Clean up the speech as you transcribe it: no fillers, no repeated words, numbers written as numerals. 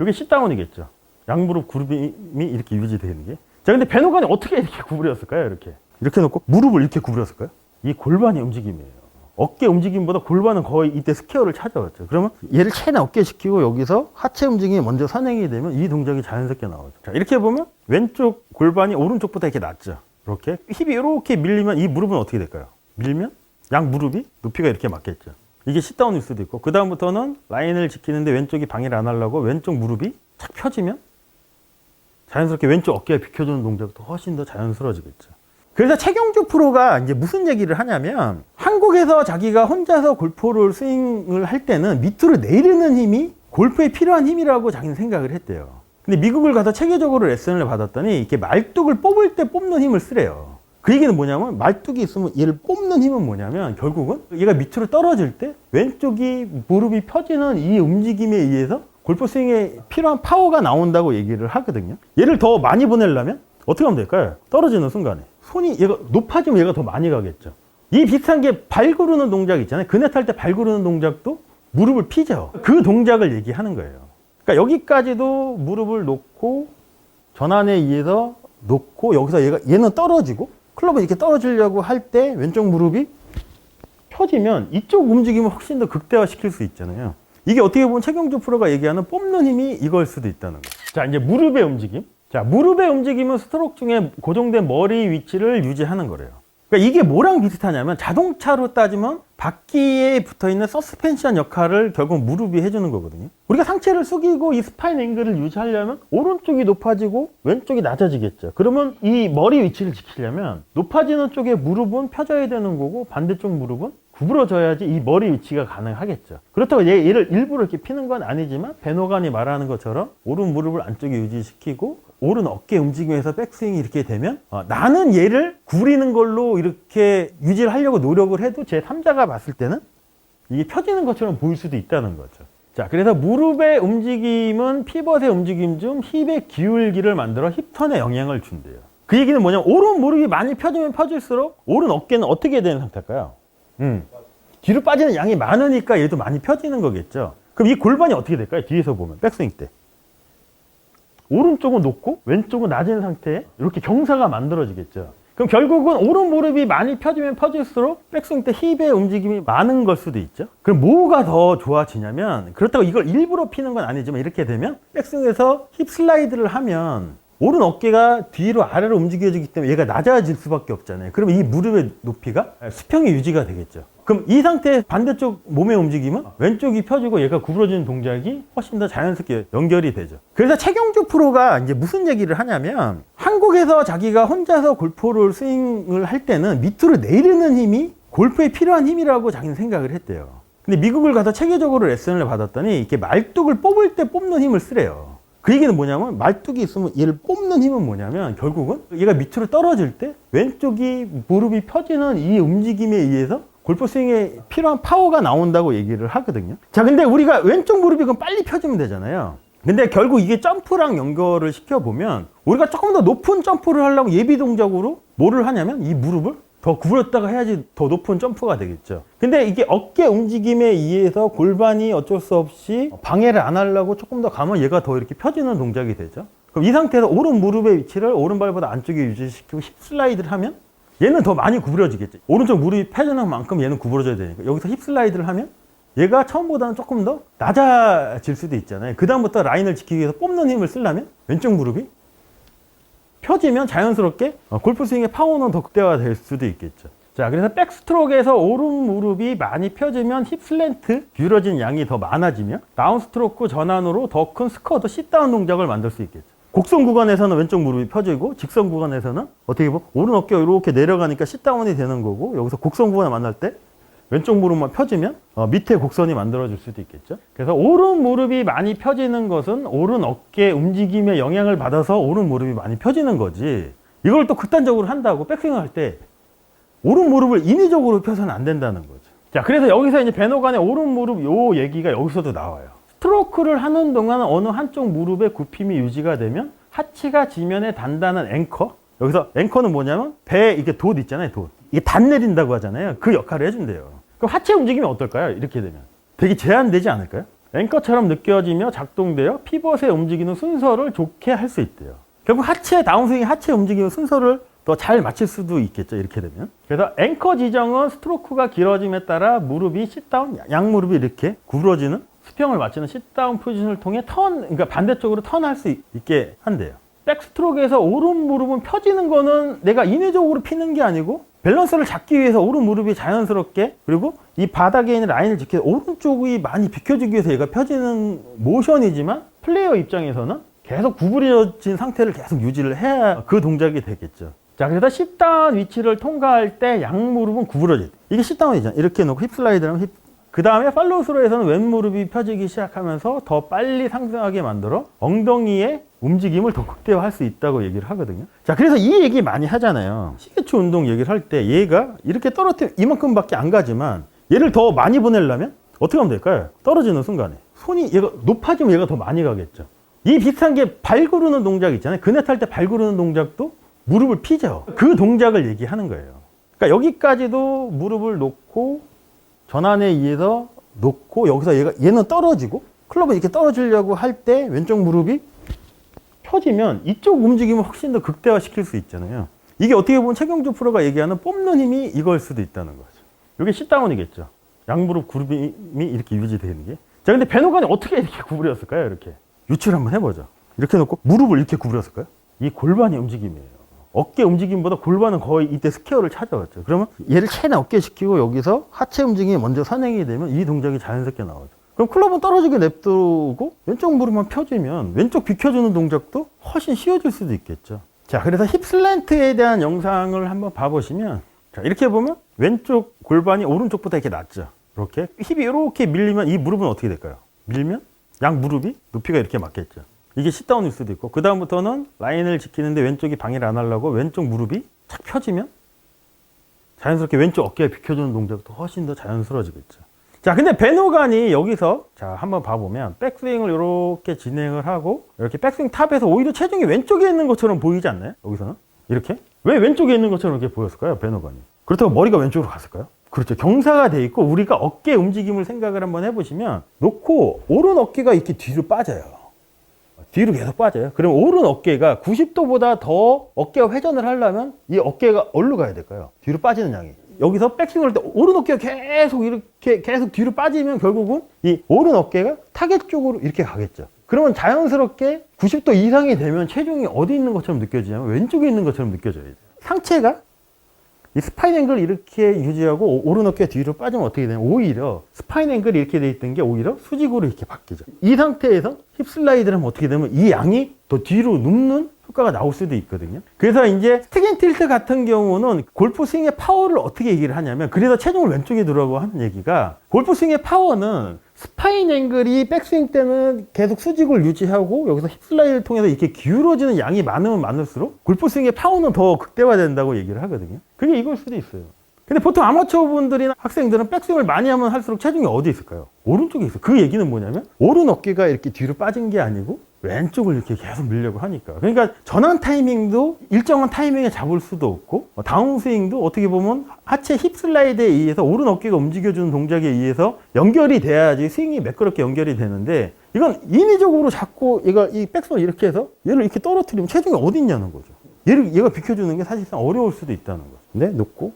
이게 C다운이겠죠. 양무릎 구부림이 이렇게 유지되는 게. 자, 근데 배노관이 어떻게 이렇게 구부렸을까요? 이렇게 놓고 무릎을 이렇게 구부렸을까요? 이 골반의 움직임이에요. 어깨 움직임보다 골반은 거의 이때 스퀘어를 찾아왔죠. 그러면 얘를 최대한 어깨 시키고 여기서 하체 움직임이 먼저 선행이 되면 이 동작이 자연스럽게 나오죠. 자, 이렇게 보면 왼쪽 골반이 오른쪽보다 이렇게 낮죠. 이렇게 힙이 이렇게 밀리면 이 무릎은 어떻게 될까요? 밀면 양 무릎이 높이가 이렇게 맞겠죠. 이게 C다운일 수도 있고, 그 다음부터는 라인을 지키는데 왼쪽이 방해를 안 하려고 왼쪽 무릎이 착 펴지면 자연스럽게 왼쪽 어깨가 비켜주는 동작도 훨씬 더 자연스러워지겠죠. 그래서 최경주 프로가 이제 무슨 얘기를 하냐면, 한국에서 자기가 혼자서 골프를 스윙을 할 때는 밑으로 내리는 힘이 골프에 필요한 힘이라고 자기는 생각을 했대요. 근데 미국을 가서 체계적으로 레슨을 받았더니 이렇게 말뚝을 뽑을 때 뽑는 힘을 쓰래요. 그 얘기는 뭐냐면, 말뚝이 있으면 얘를 뽑는 힘은 뭐냐면, 결국은 얘가 밑으로 떨어질 때 왼쪽이 무릎이 펴지는 이 움직임에 의해서 골프 스윙에 필요한 파워가 나온다고 얘기를 하거든요. 얘를 더 많이 보내려면 어떻게 하면 될까요? 떨어지는 순간에 손이 얘가 높아지면 얘가 더 많이 가겠죠. 이 비슷한 게 발 구르는 동작 있잖아요. 그네 탈 때 발 구르는 동작도 무릎을 피죠. 그 동작을 얘기하는 거예요. 그러니까 여기까지도 무릎을 놓고 전환에 의해서 놓고 여기서 얘는 떨어지고 클럽은 이렇게 떨어지려고 할 때 왼쪽 무릎이 펴지면 이쪽 움직임을 훨씬 더 극대화시킬 수 있잖아요. 이게 어떻게 보면 최경주 프로가 얘기하는 뽑는 힘이 이걸 수도 있다는 거예요. 자, 이제 무릎의 움직임. 자, 무릎의 움직임은 스트로크 중에 고정된 머리 위치를 유지하는 거래요. 그러니까 이게 뭐랑 비슷하냐면, 자동차로 따지면 바퀴에 붙어있는 서스펜션 역할을 결국 무릎이 해주는 거거든요. 우리가 상체를 숙이고 이 스파인 앵글을 유지하려면 오른쪽이 높아지고 왼쪽이 낮아지겠죠. 그러면 이 머리 위치를 지키려면 높아지는 쪽에 무릎은 펴져야 되는 거고, 반대쪽 무릎은 구부러져야지 이 머리 위치가 가능하겠죠. 그렇다고 얘를 일부러 이렇게 피는 건 아니지만, 배노관이 말하는 것처럼 오른 무릎을 안쪽에 유지시키고 오른 어깨 움직임에서 백스윙이 이렇게 되면 나는 얘를 구리는 걸로 이렇게 유지를 하려고 노력을 해도 제 3자가 봤을 때는 이게 펴지는 것처럼 보일 수도 있다는 거죠. 자, 그래서 무릎의 움직임은 피벗의 움직임 중 힙의 기울기를 만들어 힙턴에 영향을 준대요. 그 얘기는 뭐냐면, 오른 무릎이 많이 펴지면 펴질수록 오른 어깨는 어떻게 되는 상태일까요? 뒤로 빠지는 양이 많으니까 얘도 많이 펴지는 거겠죠. 그럼 이 골반이 어떻게 될까요? 뒤에서 보면 백스윙 때 오른쪽은 높고 왼쪽은 낮은 상태에 이렇게 경사가 만들어지겠죠. 그럼 결국은 오른 무릎이 많이 펴지면 펴질수록 백스윙 때 힙의 움직임이 많은 걸 수도 있죠. 그럼 뭐가 더 좋아지냐면, 그렇다고 이걸 일부러 피는 건 아니지만 이렇게 되면 백스윙에서 힙 슬라이드를 하면 오른 어깨가 뒤로 아래로 움직여지기 때문에 얘가 낮아질 수밖에 없잖아요. 그러면 이 무릎의 높이가 수평이 유지가 되겠죠. 그럼 이 상태의 반대쪽 몸의 움직임은 왼쪽이 펴지고 얘가 구부러지는 동작이 훨씬 더 자연스럽게 연결이 되죠. 그래서 최경주 프로가 이제 무슨 얘기를 하냐면, 한국에서 자기가 혼자서 골프를 스윙을 할 때는 밑으로 내리는 힘이 골프에 필요한 힘이라고 자기는 생각을 했대요. 근데 미국을 가서 체계적으로 레슨을 받았더니 이렇게 말뚝을 뽑을 때 뽑는 힘을 쓰래요. 그 얘기는 뭐냐면, 말뚝이 있으면 얘를 뽑는 힘은 뭐냐면, 결국은 얘가 밑으로 떨어질 때 왼쪽이 무릎이 펴지는 이 움직임에 의해서 골프 스윙에 필요한 파워가 나온다고 얘기를 하거든요. 자, 근데 우리가 왼쪽 무릎이 그럼 빨리 펴지면 되잖아요. 근데 결국 이게 점프랑 연결을 시켜보면, 우리가 조금 더 높은 점프를 하려면 예비 동작으로 뭐를 하냐면, 이 무릎을 더 구부렸다가 해야지 더 높은 점프가 되겠죠. 근데 이게 어깨 움직임에 의해서 골반이 어쩔 수 없이 방해를 안 하려고 조금 더 가면 얘가 더 이렇게 펴지는 동작이 되죠. 그럼 이 상태에서 오른 무릎의 위치를 오른발보다 안쪽에 유지시키고 힙 슬라이드를 하면 얘는 더 많이 구부러지겠죠. 오른쪽 무릎이 펴지는 만큼 얘는 구부러져야 되니까 여기서 힙 슬라이드를 하면 얘가 처음보다는 조금 더 낮아질 수도 있잖아요. 그 다음부터 라인을 지키기 위해서 뽑는 힘을 쓰려면 왼쪽 무릎이 펴지면 자연스럽게 골프 스윙의 파워는 더 극대화될 수도 있겠죠. 자, 그래서 백스트로크에서 오른 무릎이 많이 펴지면 힙 슬랜트, 기울어진 양이 더 많아지면 다운스트로크 전환으로 더 큰 스쿼트, 싯다운 동작을 만들 수 있겠죠. 곡선 구간에서는 왼쪽 무릎이 펴지고, 직선 구간에서는 어떻게 보면 오른 어깨가 이렇게 내려가니까 싯다운이 되는 거고, 여기서 곡선 구간을 만날 때 왼쪽 무릎만 펴지면 밑에 곡선이 만들어질 수도 있겠죠. 그래서 오른 무릎이 많이 펴지는 것은 오른 어깨 움직임에 영향을 받아서 오른 무릎이 많이 펴지는 거지, 이걸 또 극단적으로 한다고 백스윙을 할 때 오른 무릎을 인위적으로 펴서는 안 된다는 거죠. 자, 그래서 여기서 이제 배노간의 오른 무릎 요 얘기가 여기서도 나와요. 스트로크를 하는 동안 어느 한쪽 무릎의 굽힘이 유지가 되면 하체가 지면에 단단한 앵커, 여기서 앵커는 뭐냐면 배 이렇게 돛 있잖아요, 돛. 이게 단 내린다고 하잖아요. 그 역할을 해준대요. 그럼 하체 움직임이 어떨까요? 이렇게 되면 되게 제한되지 않을까요? 앵커처럼 느껴지며 작동되어 피벗의 움직이는 순서를 좋게 할 수 있대요. 결국 하체 다운스윙이 하체 움직이는 순서를 더 잘 맞출 수도 있겠죠. 이렇게 되면. 그래서 앵커 지정은 스트로크가 길어짐에 따라 무릎이 싯다운, 양무릎이 이렇게 구부러지는 수평을 맞추는 싯다운 포지션을 통해 그러니까 반대쪽으로 턴할 수 있게 한대요. 백스트로크에서 오른 무릎은 펴지는 거는 내가 인위적으로 피는 게 아니고 밸런스를 잡기 위해서 오른 무릎이 자연스럽게, 그리고 이 바닥에 있는 라인을 지켜서 오른쪽이 많이 비켜주기 위해서 얘가 펴지는 모션이지만, 플레이어 입장에서는 계속 구부러진 상태를 계속 유지를 해야 그 동작이 되겠죠. 자, 그래서 싯다운 위치를 통과할 때 양무릎은 구부러질 때, 이게 싯다운이잖아. 이렇게 놓고 힙슬라이드랑 그 다음에 팔로우스로에서는 왼무릎이 펴지기 시작하면서 더 빨리 상승하게 만들어 엉덩이의 움직임을 더 극대화할 수 있다고 얘기를 하거든요. 자, 그래서 이 얘기 많이 하잖아요. 시계추 운동 얘기를 할 때 얘가 이렇게 떨어뜨려 이만큼밖에 안 가지만 얘를 더 많이 보내려면 어떻게 하면 될까요? 떨어지는 순간에 손이 얘가 높아지면 얘가 더 많이 가겠죠. 이 비슷한 게 발 구르는 동작 있잖아요. 그네 탈 때 발 구르는 동작도 무릎을 피죠. 그 동작을 얘기하는 거예요. 그러니까 여기까지도 무릎을 놓고 전환에 의해서 놓고 여기서 얘는 떨어지고 클럽은 이렇게 떨어지려고 할 때 왼쪽 무릎이 펴지면 이쪽 움직임을 훨씬 더 극대화시킬 수 있잖아요. 이게 어떻게 보면 최경주 프로가 얘기하는 뽑는 힘이 이걸 수도 있다는 거죠. 이게 싯다운이겠죠. 양무릎 구름이 이렇게 유지되는 게. 자, 근데 배노관이 어떻게 이렇게 구부렸을까요? 이렇게 유추를 한번 해보죠. 이렇게 놓고 무릎을 이렇게 구부렸을까요? 이 골반의 움직임이에요. 어깨 움직임보다 골반은 거의 이때 스퀘어를 찾아왔죠. 그러면 얘를 최대 어깨 시키고 여기서 하체 움직임이 먼저 선행이 되면 이 동작이 자연스럽게 나오죠. 그럼 클럽은 떨어지게 냅두고 왼쪽 무릎만 펴지면 왼쪽 비켜주는 동작도 훨씬 쉬워질 수도 있겠죠. 자, 그래서 힙 슬랜트에 대한 영상을 한번 봐보시면, 자, 이렇게 보면 왼쪽 골반이 오른쪽보다 이렇게 낮죠. 이렇게 힙이 이렇게 밀리면 이 무릎은 어떻게 될까요? 밀면 양 무릎이 높이가 이렇게 맞겠죠. 이게 싯다운일 수도 있고, 그 다음부터는 라인을 지키는데 왼쪽이 방해를 안 하려고 왼쪽 무릎이 착 펴지면 자연스럽게 왼쪽 어깨에 비켜주는 동작도 훨씬 더 자연스러워지겠죠. 자, 근데 배노간이 여기서, 자, 한번 봐보면 백스윙을 이렇게 진행을 하고 이렇게 백스윙 탑에서 오히려 체중이 왼쪽에 있는 것처럼 보이지 않나요? 여기서는 이렇게 왜 왼쪽에 있는 것처럼 이렇게 보였을까요? 배노간이. 그렇다고 머리가 왼쪽으로 갔을까요? 그렇죠. 경사가 돼 있고 우리가 어깨 움직임을 생각을 한번 해보시면, 놓고 오른 어깨가 이렇게 뒤로 빠져요. 뒤로 계속 빠져요. 그럼 오른 어깨가 90도보다 더 어깨가 회전을 하려면 이 어깨가 어디로 가야 될까요? 뒤로 빠지는 양이. 여기서 백스윙을 할 때 오른 어깨가 계속 이렇게 계속 뒤로 빠지면 결국은 이 오른 어깨가 타겟 쪽으로 이렇게 가겠죠. 그러면 자연스럽게 90도 이상이 되면 체중이 어디 있는 것처럼 느껴지냐면 왼쪽에 있는 것처럼 느껴져야 돼요. 상체가 이 스파인 앵글 이렇게 유지하고 오른 어깨 뒤로 빠지면 어떻게 되냐면 오히려 스파인 앵글이 이렇게 돼 있던 게 오히려 수직으로 이렇게 바뀌죠. 이 상태에서 힙 슬라이드를 하면 어떻게 되면 이 양이 더 뒤로 눕는 효과가 나올 수도 있거든요. 그래서 이제 스틱 틸트 같은 경우는 골프 스윙의 파워를 어떻게 얘기를 하냐면, 그래서 체중을 왼쪽에 두라고 하는 얘기가, 골프 스윙의 파워는 스파인 앵글이 백스윙 때는 계속 수직을 유지하고 여기서 힙 슬라이드를 통해서 이렇게 기울어지는 양이 많으면 많을수록 골프 스윙의 파워는 더 극대화된다고 얘기를 하거든요. 그게 이걸 수도 있어요. 근데 보통 아마추어 분들이나 학생들은 백스윙을 많이 하면 할수록 체중이 어디 있을까요? 오른쪽에 있어요. 그 얘기는 뭐냐면 오른 어깨가 이렇게 뒤로 빠진 게 아니고 왼쪽을 이렇게 계속 밀려고 하니까. 그러니까 전환 타이밍도 일정한 타이밍에 잡을 수도 없고, 다운스윙도 어떻게 보면 하체 힙 슬라이드에 의해서 오른 어깨가 움직여주는 동작에 의해서 연결이 돼야지 스윙이 매끄럽게 연결이 되는데, 이건 인위적으로 자꾸 이 백스윙을 이렇게 해서 얘를 이렇게 떨어뜨리면 체중이 어디 있냐는 거죠. 얘가 비켜주는 게 사실상 어려울 수도 있다는 거죠. 네, 놓고